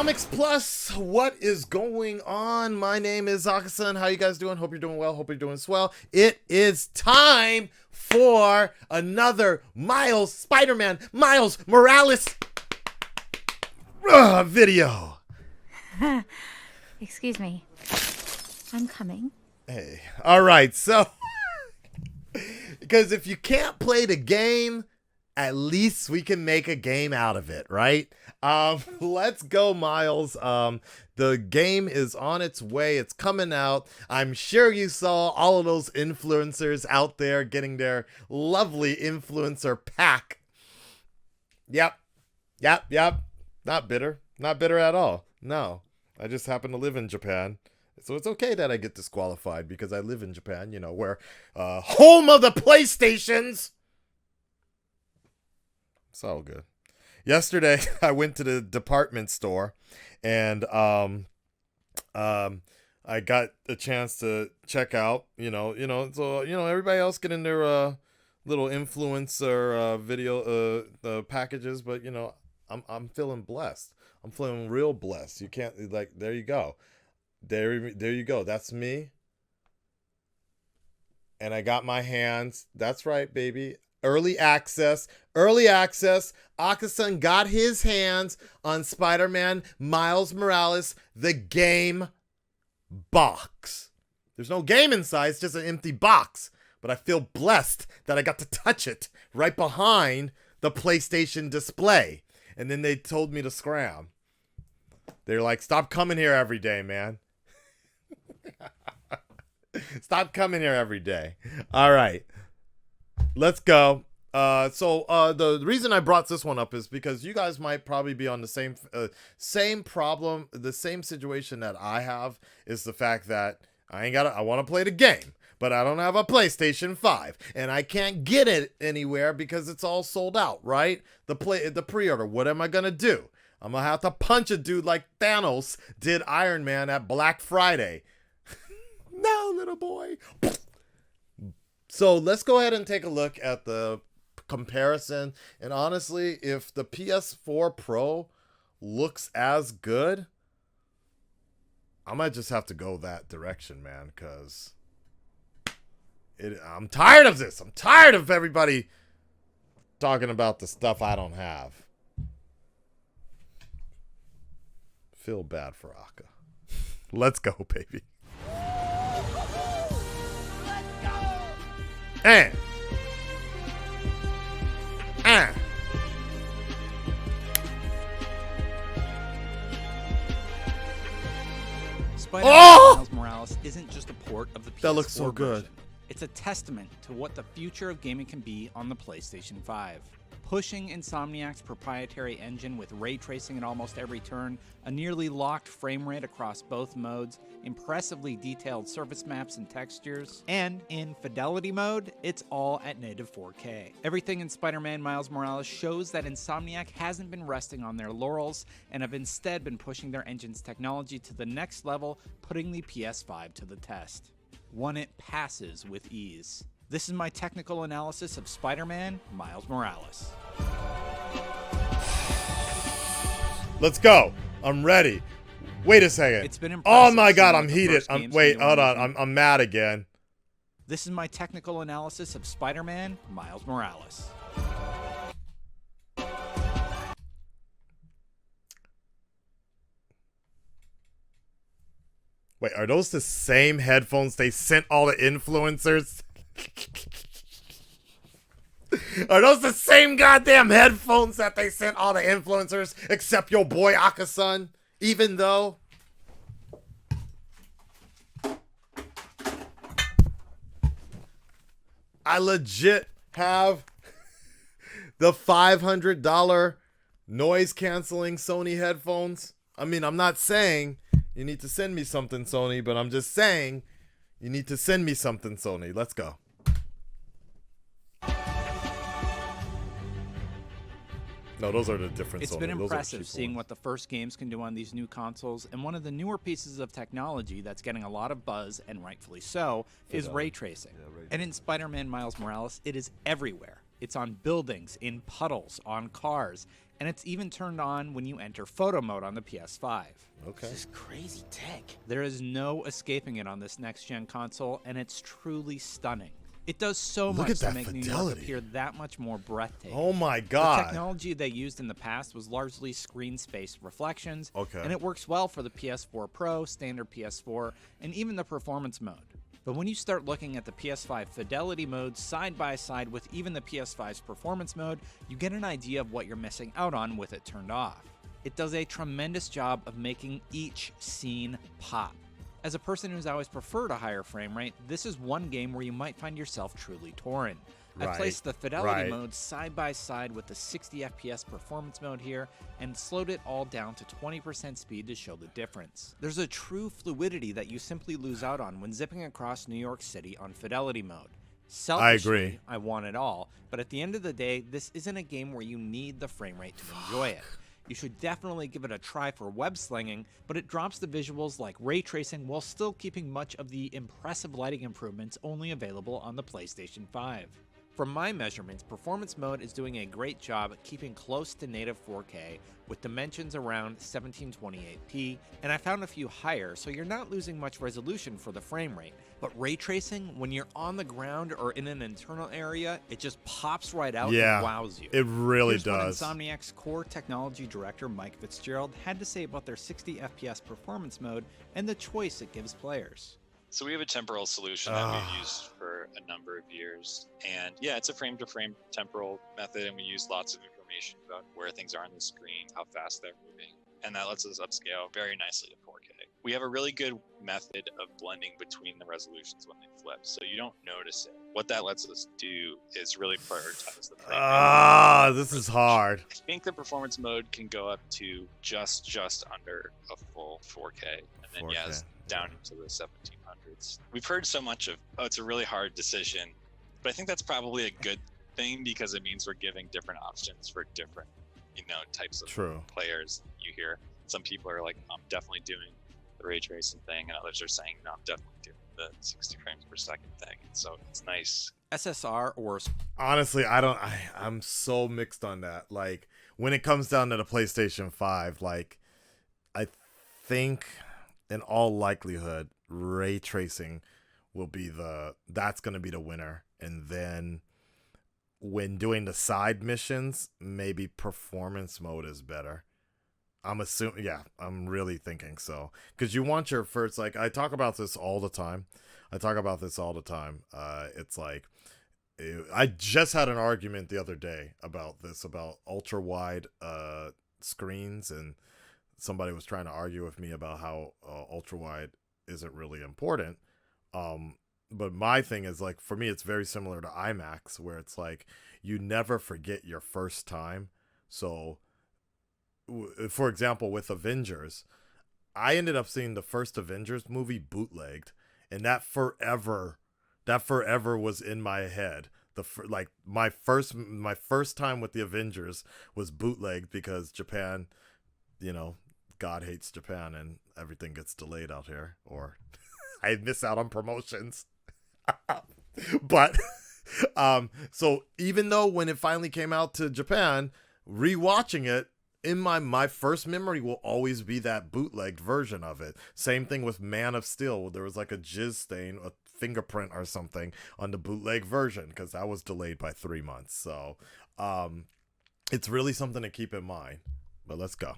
Comics Plus, what is going on? My name is Akasan. How you guys doing? Hope you're doing well. Hope you're doing swell. It is time for another Spider-Man Miles Morales video. Excuse me. I'm coming. Hey, all right. So, because if you can't play the game, at least we can make a game out of it, right? Let's go, Miles. The game is on its way. It's coming out. I'm sure you saw all of those influencers out there getting their lovely influencer pack. Yep. Not bitter. Not bitter at all. No. I just happen to live in Japan. So it's okay that I get disqualified because I live in Japan, you know, where home of the PlayStations. It's all good. Yesterday, I went to the department store, and I got a chance to check out, so everybody else getting their little influencer video packages, but I'm feeling blessed. I'm feeling real blessed. You can't there you go, there you go. That's me, and I got my hands. That's right, baby. Early access. Akasan got his hands on Spider-Man Miles Morales, the game box. There's no game inside, it's just an empty box. But I feel blessed that I got to touch it right behind the PlayStation display. And then they told me to scram. They're like, stop coming here every day, man. Stop coming here every day. All right. Let's go. The reason I brought this one up is because you guys might probably be on the same problem, the same situation that I have, is the fact that I want to play the game, but I don't have a PlayStation 5 and I can't get it anywhere because it's all sold out, right? The pre-order. What am I going to do? I'm going to have to punch a dude like Thanos did Iron Man at Black Friday. No, little boy. So let's go ahead and take a look at the comparison. And honestly, if the PS4 Pro looks as good, I might just have to go that direction, man, because I'm tired of this. I'm tired of everybody talking about the stuff I don't have. Feel bad for Aka. Let's go, baby. Spider-Man Miles Morales isn't just a port of the PS4 That looks so good. version. It's a testament to what the future of gaming can be on the PlayStation 5. Pushing Insomniac's proprietary engine with ray tracing at almost every turn, a nearly locked frame rate across both modes, impressively detailed surface maps and textures, and in fidelity mode, it's all at native 4K. Everything in Spider-Man Miles Morales shows that Insomniac hasn't been resting on their laurels and have instead been pushing their engine's technology to the next level, putting the PS5 to the test. One it passes with ease. This is my technical analysis of Spider-Man Miles Morales. Let's go. I'm ready. Wait a second. It's been oh impressive my god, seeing I'm what the heated. first games Wait, can do hold on on. these I'm mad again. This is my technical analysis of Spider-Man Miles Morales. Wait, are those the same headphones they sent all the influencers? Are those the same goddamn headphones that they sent all the influencers except your boy Akasan? Even though I legit have the $500 noise canceling Sony headphones. I mean, I'm not saying you need to send me something, Sony, but I'm just saying you need to send me something, Sony. Let's go. No, those are the different It's Sony. been Those are impressive cheap seeing ones. what the first games can do on these new consoles, and one of the newer pieces of technology that's getting a lot of buzz, and rightfully so, is ray tracing. And in Spider-Man Miles Morales, it is everywhere. It's on buildings, in puddles, on cars, and it's even turned on when you enter photo mode on the PS5. Okay. This is crazy tech. There is no escaping it on this next-gen console, and it's truly stunning. It does so Look much at to that make New York fidelity. appear that much more breathtaking. Oh my The God. technology they used in the past was largely screen space reflections, Okay. and it works well for the PS4 Pro, standard PS4, and even the performance mode. But when you start looking at the PS5 fidelity mode side by side with even the PS5's performance mode, you get an idea of what you're missing out on with it turned off. It does a tremendous job of making each scene pop. As a person who's always preferred a higher frame rate, this is one game where you might find yourself truly torn. I Right, placed the fidelity right. mode side by side with the 60 FPS performance mode here and slowed it all down to 20% speed to show the difference. There's a true fluidity that you simply lose out on when zipping across New York City on fidelity mode. Selfishly, agree. I want it all, but at the end of the day, this isn't a game where you need the frame rate to enjoy it. You should definitely give it a try for web slinging, but it drops the visuals like ray tracing while still keeping much of the impressive lighting improvements only available on the PlayStation 5. From my measurements, performance mode is doing a great job at keeping close to native 4K with dimensions around 1728p, and I found a few higher, so you're not losing much resolution for the frame rate. But ray tracing, when you're on the ground or in an internal area, it just pops right out Yeah, and wows you. it really Here's does. what Insomniac's core technology director Mike Fitzgerald had to say about their 60 FPS performance mode and the choice it gives players. So we have a temporal solution that we've used for a number of years. And yeah, it's a frame-to-frame temporal method, and we use lots of information about where things are on the screen, how fast they're moving. And that lets us upscale very nicely to 4K. We have a really good method of blending between the resolutions when they flip, so you don't notice it. What that lets us do is really prioritize the frame rate. This is hard. I think the performance mode can go up to just under a full 4K, and then 4K, yes, down into the 1700s. We've heard so much of, oh, it's a really hard decision, but I think that's probably a good thing because it means we're giving different options for different, types of players. You hear some people are like, I'm definitely doing the ray tracing thing, and others are saying, no, I'm definitely doing the 60 frames per second thing. And so it's nice. SSR or Honestly, I'm so mixed on that. Like, when it comes down to the PlayStation 5, like, I think in all likelihood, ray tracing will be that's going to be the winner. And then when doing the side missions, maybe performance mode is better. I'm assuming, yeah, I'm really thinking so. Because you want your first, like, I talk about this all the time. It's like, I just had an argument the other day about ultra wide screens, and somebody was trying to argue with me about how ultra wide isn't really important. But my thing is, like, for me, it's very similar to IMAX, where it's like you never forget your first time. So, for example, with Avengers, I ended up seeing the first Avengers movie bootlegged, and that forever was in my head. My first time with the Avengers was bootlegged because Japan, God hates Japan and everything gets delayed out here, or I miss out on promotions. But so even though when it finally came out to Japan, rewatching it, in my first memory will always be that bootlegged version of it. Same thing with Man of Steel. There was like a jizz stain, a fingerprint or something on the bootleg version because that was delayed by 3 months. So it's really something to keep in mind. But let's go.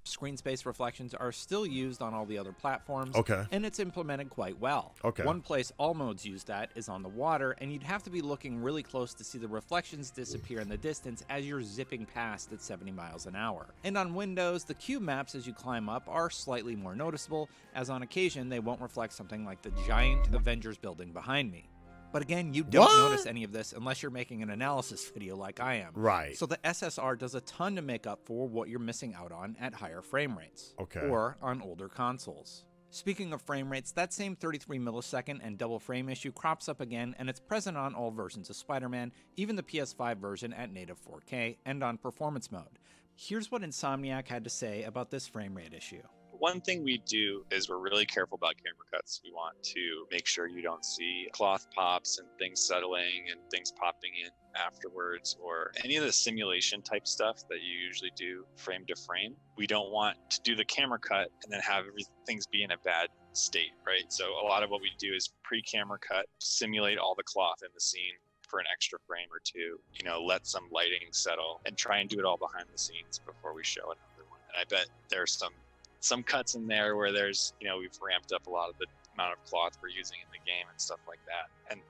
screen space reflections are still used on all the other platforms, Okay. and it's implemented quite well. Okay. One place all modes use that is on the water, and you'd have to be looking really close to see the reflections disappear in the distance as you're zipping past at 70 miles an hour. And on Windows, the cube maps as you climb up are slightly more noticeable, as on occasion they won't reflect something like the giant Avengers building behind me. But again, you don't notice any of this unless you're making an analysis video like I am. Right. So the SSR does a ton to make up for what you're missing out on at higher frame rates. Okay. Or on older consoles. Speaking of frame rates, that same 33 millisecond and double frame issue crops up again, and it's present on all versions of Spider-Man, even the PS5 version at native 4K, and on performance mode. Here's what Insomniac had to say about this frame rate issue. One thing we do is we're really careful about camera cuts. We want to make sure you don't see cloth pops and things settling and things popping in afterwards, or any of the simulation type stuff that you usually do frame to frame. We don't want to do the camera cut and then have things be in a bad state, right? So a lot of what we do is pre-camera cut, simulate all the cloth in the scene for an extra frame or two, let some lighting settle and try and do it all behind the scenes before we show another one. And I bet there's some cuts in there where there's, we've ramped up a lot of the amount of cloth we're using in the game and stuff like that. And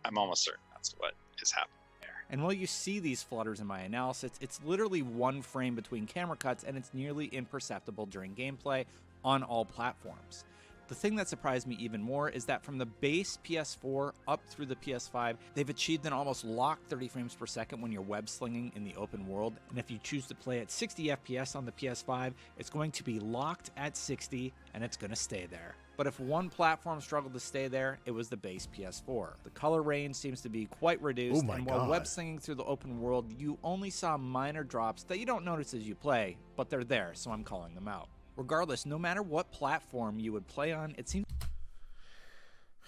I'm almost certain that's what is happening there. And while you see these flutters in my analysis, it's literally one frame between camera cuts, and it's nearly imperceptible during gameplay on all platforms. The thing that surprised me even more is that from the base PS4 up through the PS5, they've achieved an almost locked 30 frames per second when you're web slinging in the open world. And if you choose to play at 60 FPS on the PS5, it's going to be locked at 60 and it's going to stay there. But if one platform struggled to stay there, it was the base PS4. The color range seems to be quite reduced, and while web slinging through the open world, you only saw minor drops that you don't notice as you play, but they're there, so I'm calling them out. Regardless, no matter what platform you would play on, it seems...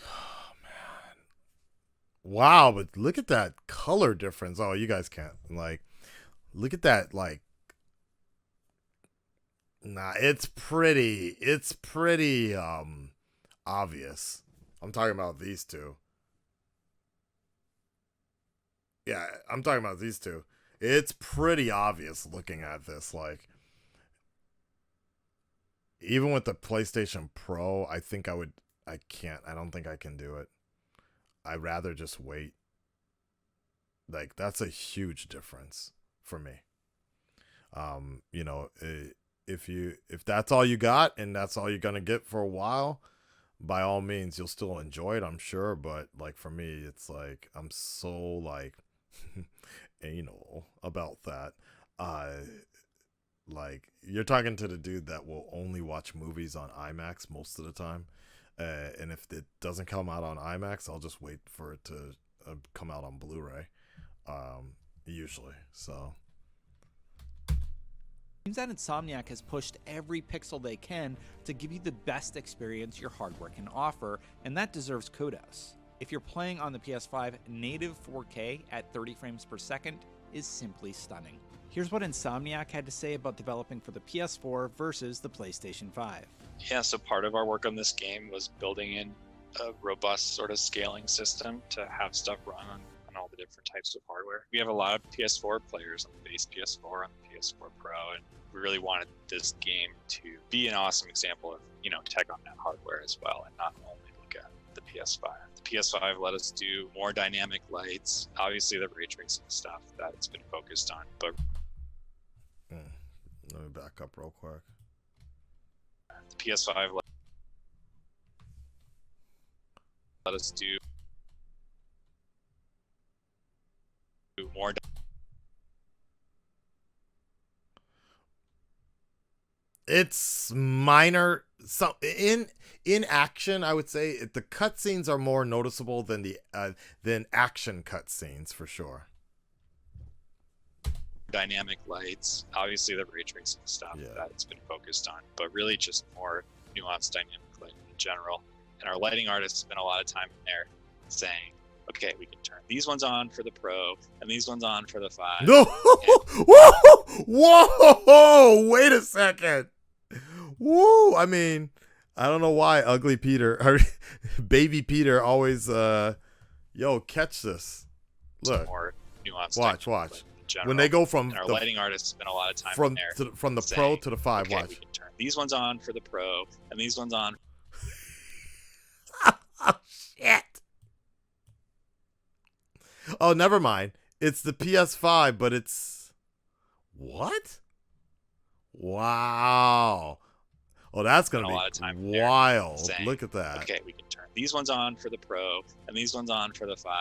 Oh, man. Wow, but look at that color difference. Oh, you guys can't. Look at that, Nah, it's pretty obvious. I'm talking about these two. Yeah, I'm talking about these two. It's pretty obvious looking at this, even with the PlayStation Pro, I think I don't think I can do it. I'd rather just wait. That's a huge difference for me. If that's all you got and that's all you're going to get for a while, by all means, you'll still enjoy it, I'm sure. But for me, it's I'm so anal about that. You're talking to the dude that will only watch movies on IMAX most of the time. And if it doesn't come out on IMAX, I'll just wait for it to come out on Blu-ray, usually. So seems that Insomniac has pushed every pixel they can to give you the best experience your hardware can offer, and that deserves kudos. If you're playing on the PS5, native 4K at 30 frames per second is simply stunning. Here's what Insomniac had to say about developing for the PS4 versus the PlayStation 5. Yeah, so part of our work on this game was building in a robust sort of scaling system to have stuff run on all the different types of hardware. We have a lot of PS4 players on the base PS4, on the PS4 Pro, and we really wanted this game to be an awesome example of, tech on that hardware as well, and not only look at the PS5. The PS5 let us do more dynamic lights, obviously the ray tracing stuff that it's been focused on, but let me back up real quick. The PS5 let us do more. It's minor. So in action, I would say the cutscenes are more noticeable than than action cutscenes for sure. Dynamic lights, obviously the ray tracing stuff that it's been focused on, but really just more nuanced dynamic lighting in general. And our lighting artists spent a lot of time in there saying, okay, we can turn these ones on for the Pro and these ones on for the 5. No! Whoa! Wait a second. Woo! I mean, I don't know why Ugly Peter, or Baby Peter, always catch this. Look, more nuanced. Watch. When they go from our lighting artists spend a lot of time from in there from the saying, Pro to the 5. okay, Watch. we can turn these ones on for the Pro and these ones on. Oh shit! Oh, never mind. It's the PS5, but it's what? Wow. Oh, that's gonna be wild. Saying, look at that. Okay, we can turn these ones on for the Pro and these ones on for the 5.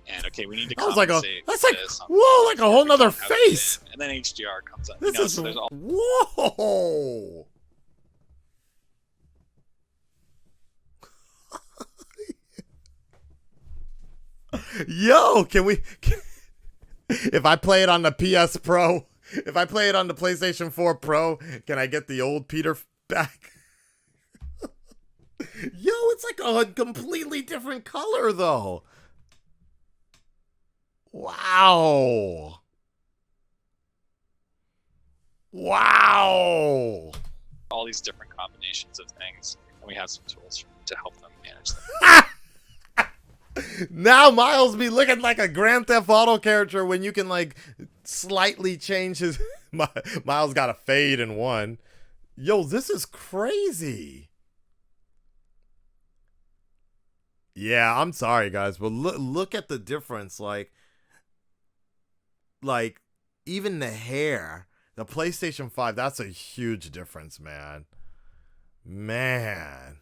And okay, we need to that's compensate. That's like whoa, like a whole nother face. And then HDR comes up. This is so there's all whoa. Yo, if I play it on the PS Pro, if I play it on the PlayStation 4 Pro, can I get the old Peter back. Yo, it's like a completely different color, though. Wow. Wow. All these different combinations of things, and we have some tools to help them manage them. Now Miles be looking like a Grand Theft Auto character when you can like slightly change his. Miles got a fade in one. Yo, this is crazy. Yeah, I'm sorry guys, but look at the difference. Like even the hair, the PlayStation 5, that's a huge difference, man. Man.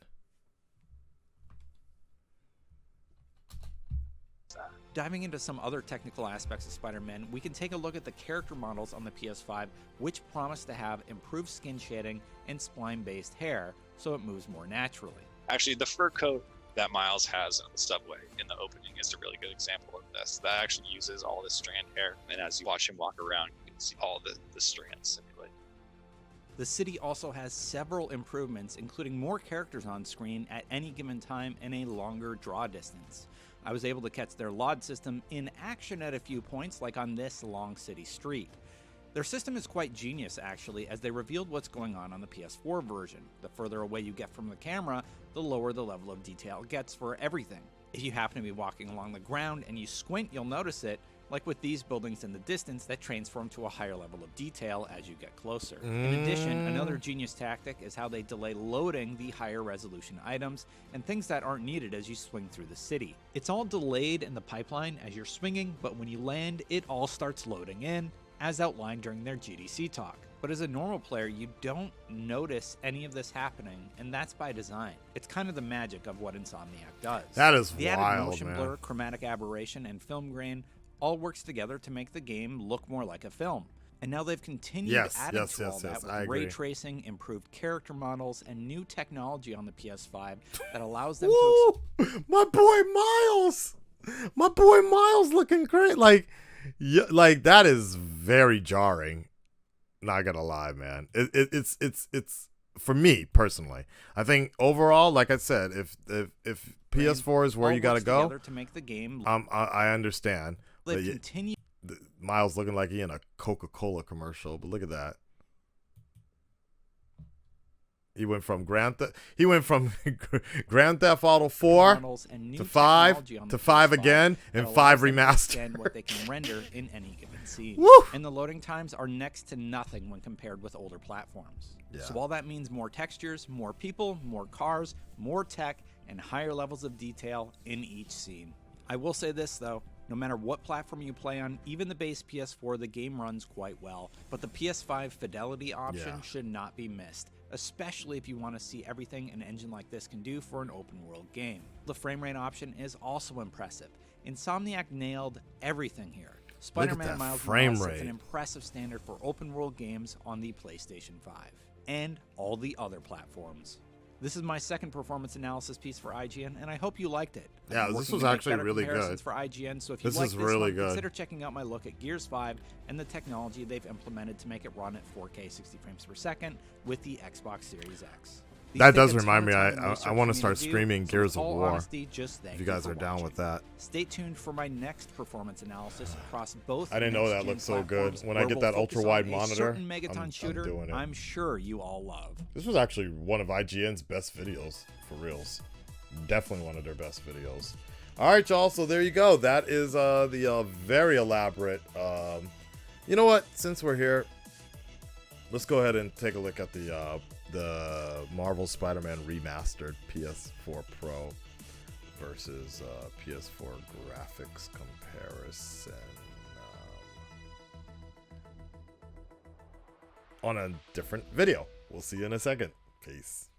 Diving into some other technical aspects of Spider-Man, we can take a look at the character models on the PS5, which promise to have improved skin shading and spline-based hair, so it moves more naturally. Actually, the fur coat that Miles has on the subway in the opening is a really good example of this. That actually uses all this strand hair, and as you watch him walk around, you can see all the strands simulated. The city also has several improvements, including more characters on screen at any given time and a longer draw distance. I was able to catch their LOD system in action at a few points, like on this long city street. Their system is quite genius, actually, as they revealed what's going on the PS4 version. The further away you get from the camera, the lower the level of detail gets for everything. If you happen to be walking along the ground and you squint, you'll notice it, like with these buildings in the distance that transform to a higher level of detail as you get closer. In addition, another genius tactic is how they delay loading the higher resolution items and things that aren't needed as you swing through the city. It's all delayed in the pipeline as you're swinging, but when you land, it all starts loading in, as outlined during their GDC talk. But as a normal player, you don't notice any of this happening, and that's by design. It's kind of the magic of what Insomniac does. That is the wild, added motion man. blur, chromatic aberration, and film grain all works together to make the game look more like a film. And now they've continued adding to all that with ray tracing, improved character models, and new technology on the PS5 that allows them to... My boy Miles! My boy Miles looking great. Like that is very jarring. Not gonna lie, man. It's for me personally. I think overall, like I said, if PS4 is where you gotta go, to make the game I understand. They continue. Miles looking like he in a Coca-Cola commercial, but look at that. He went from Grand Theft Auto 4 to 5 to 5 again, and 5 remastered. What they can render in any given scene. Woo! And the loading times are next to nothing when compared with older platforms. Yeah. So all that means more textures, more people, more cars, more tech, and higher levels of detail in each scene. I will say this though. No matter what platform you play on, even the base PS4, the game runs quite well. But the PS5 fidelity option should not be missed, especially if you want to see everything an engine like this can do for an open world game. The frame rate option is also impressive. Insomniac nailed everything here. Spider-Man Miles Morales sets an impressive standard for open world games on the PlayStation 5 and all the other platforms. This is my second performance analysis piece for IGN, and I hope you liked it. Yeah, this was actually really good. For IGN, so if you like this one, consider checking out my look at Gears 5 and the technology they've implemented to make it run at 4K 60 frames per second with the Xbox Series X. That does remind me, I want to start streaming Gears of War, if you guys are down with that. Stay tuned for my next performance analysis across both. I didn't know that looked so good. When I get that ultra-wide monitor, I'm doing it. I'm sure you all love. This was actually one of IGN's best videos, for reals. Definitely one of their best videos. All right, y'all, so there you go. That is the very elaborate, you know what, since we're here, let's go ahead and take a look at the Marvel Spider-Man Remastered PS4 Pro versus PS4 graphics comparison on a different video. We'll see you in a second. Peace.